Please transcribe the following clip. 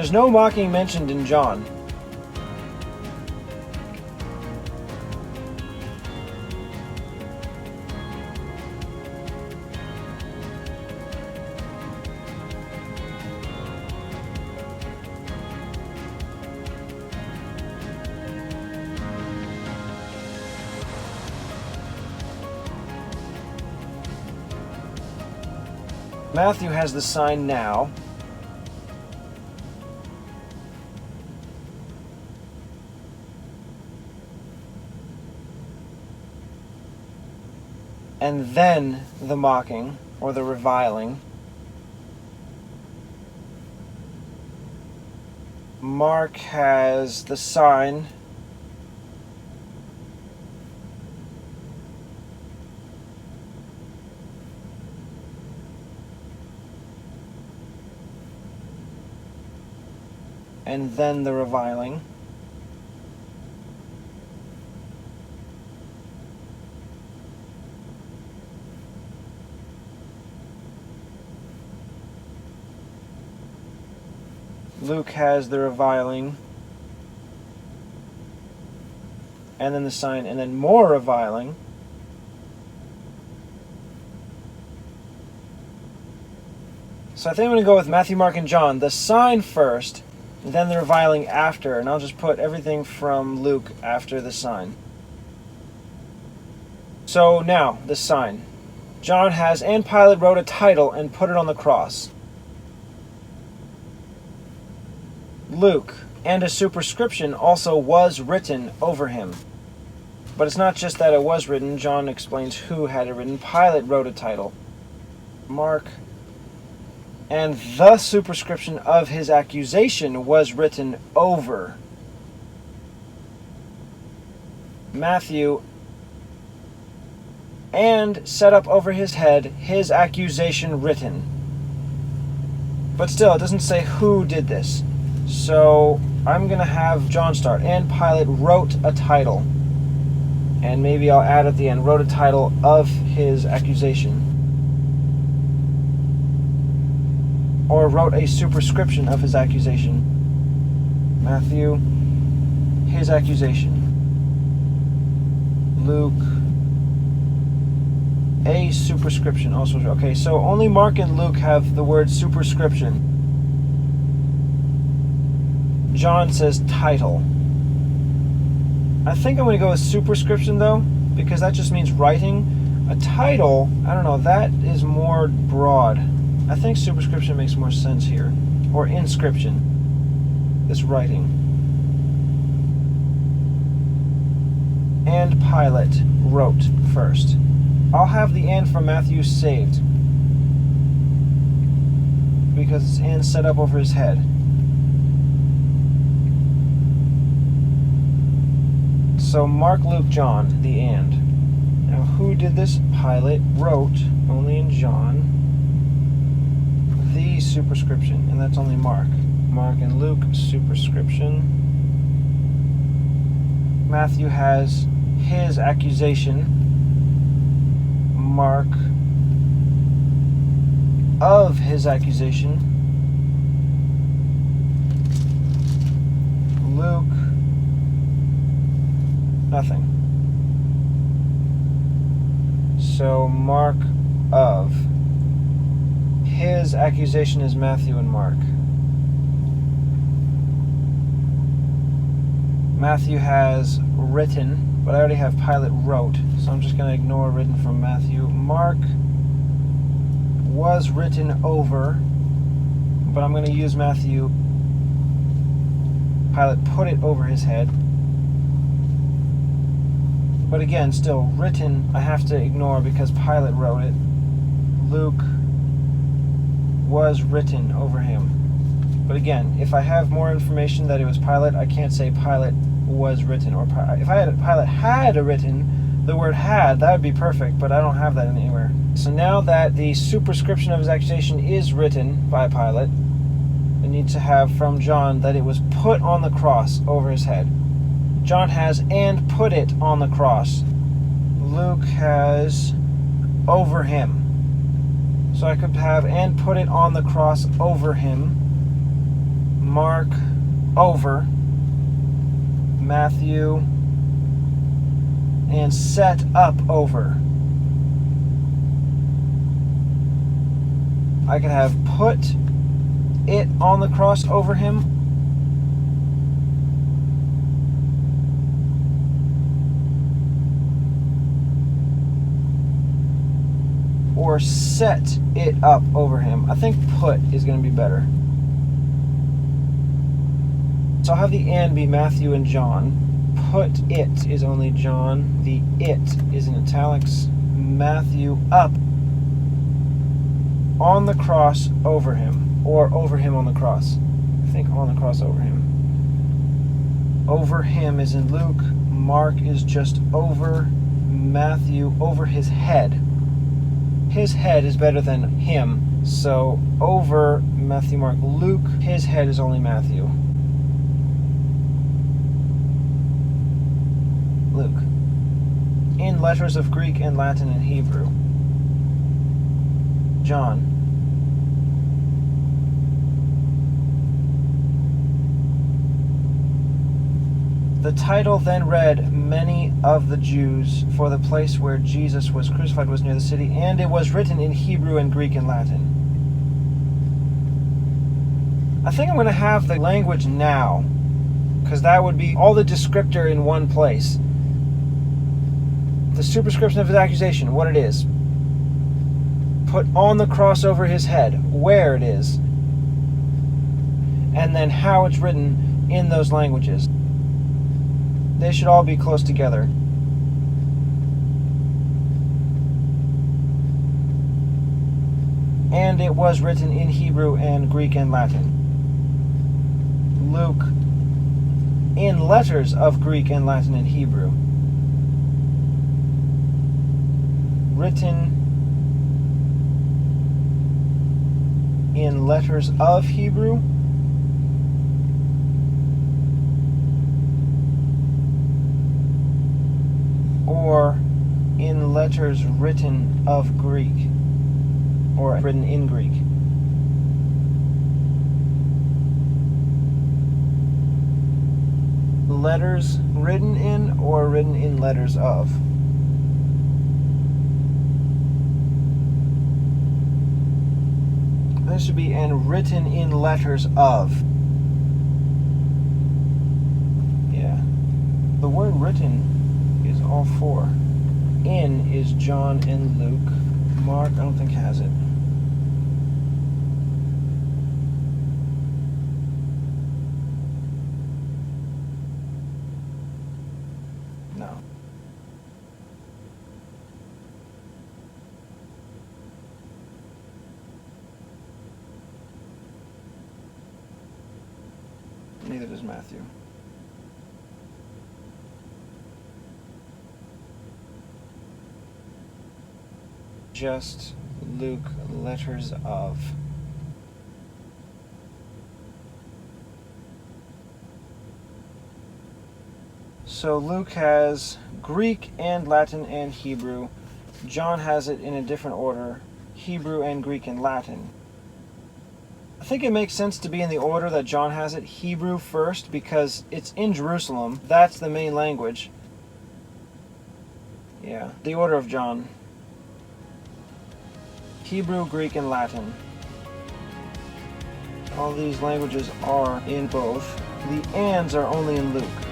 there's no mocking mentioned in John. Matthew has the sign now. And then the mocking, or the reviling. Mark has the sign. And then the reviling. Luke has the reviling, and then the sign, and then more reviling. So I think I'm going to go with Matthew, Mark, and John. The sign first, then the reviling after, and I'll just put everything from Luke after the sign. So now, the sign. John has, and Pilate wrote a title and put it on the cross. Luke, and a superscription also was written over him. But it's not just that it was written. John explains who had it written. Pilate wrote a title. Mark, and the superscription of his accusation was written over. Matthew, and set up over his head his accusation written. But still, it doesn't say who did this. So I'm going to have John start. And Pilate wrote a title. And maybe I'll add at the end, wrote a title of his accusation. Or wrote a superscription of his accusation. Matthew, his accusation. Luke, a superscription also. Okay, so only Mark and Luke have the word superscription. John says title. I think I'm going to go with superscription though, because that just means writing. A title, I don't know, that is more broad. I think superscription makes more sense here. Or inscription. This writing. And Pilate wrote first. I'll have the and from Matthew saved, because it's and set up over his head. So Mark, Luke, John, the and. Now who did this? Pilate wrote, only in John, the superscription, and that's only Mark. Mark and Luke, superscription. Matthew has his accusation. Mark of his accusation. Luke, nothing. So Mark of. His accusation is Matthew and Mark. Matthew has written, but I already have Pilate wrote, so I'm just going to ignore written from Matthew. Mark was written over, but I'm going to use Matthew. Pilate put it over his head. But again, still, written I have to ignore because Pilate wrote it. Luke was written over him. But again, if I have more information that it was Pilate, I can't say Pilate was written. Or if I had Pilate had written, the word had, that would be perfect, but I don't have that anywhere. So now that the superscription of his accusation is written by Pilate, I need to have from John that it was put on the cross over his head. John has and put it on the cross. Luke has over him. So I could have and put it on the cross over him. Mark over Matthew, and set up over. I could have put it on the cross over him, or set it up over him. I think put is going to be better. So I'll have the and be Matthew and John. Put it is only John. The it is in italics. Matthew up on the cross over him, or over him on the cross. I think on the cross over him. Over him is in Luke. Mark is just over. Matthew over his head. His head is better than him, so over Matthew, Mark, Luke. His head is only Matthew. Luke. In letters of Greek and Latin and Hebrew. John. The title then read, Many of the Jews, for the place where Jesus was crucified was near the city, and it was written in Hebrew and Greek and Latin. I think I'm going to have the language now, because that would be all the descriptor in one place. The superscription of his accusation, what it is. Put on the cross over his head, where it is. And then how it's written in those languages. They should all be close together. And it was written in Hebrew and Greek and Latin. Luke, in letters of Greek and Latin and Hebrew. Written in letters of Hebrew. Or in letters written of Greek, or written in Greek. Letters written in, or written in letters of. This should be and written in letters of. Yeah. The word written is all four. In is John and Luke. Mark, I don't think has it. No. Neither does Matthew. Just Luke, letters of. So Luke has Greek and Latin and Hebrew. John has it in a different order, Hebrew and Greek and Latin. I think it makes sense to be in the order that John has it, Hebrew first, because it's in Jerusalem. That's the main language. Yeah, the order of John. Hebrew, Greek, and Latin. All these languages are in both. The ands are only in Luke.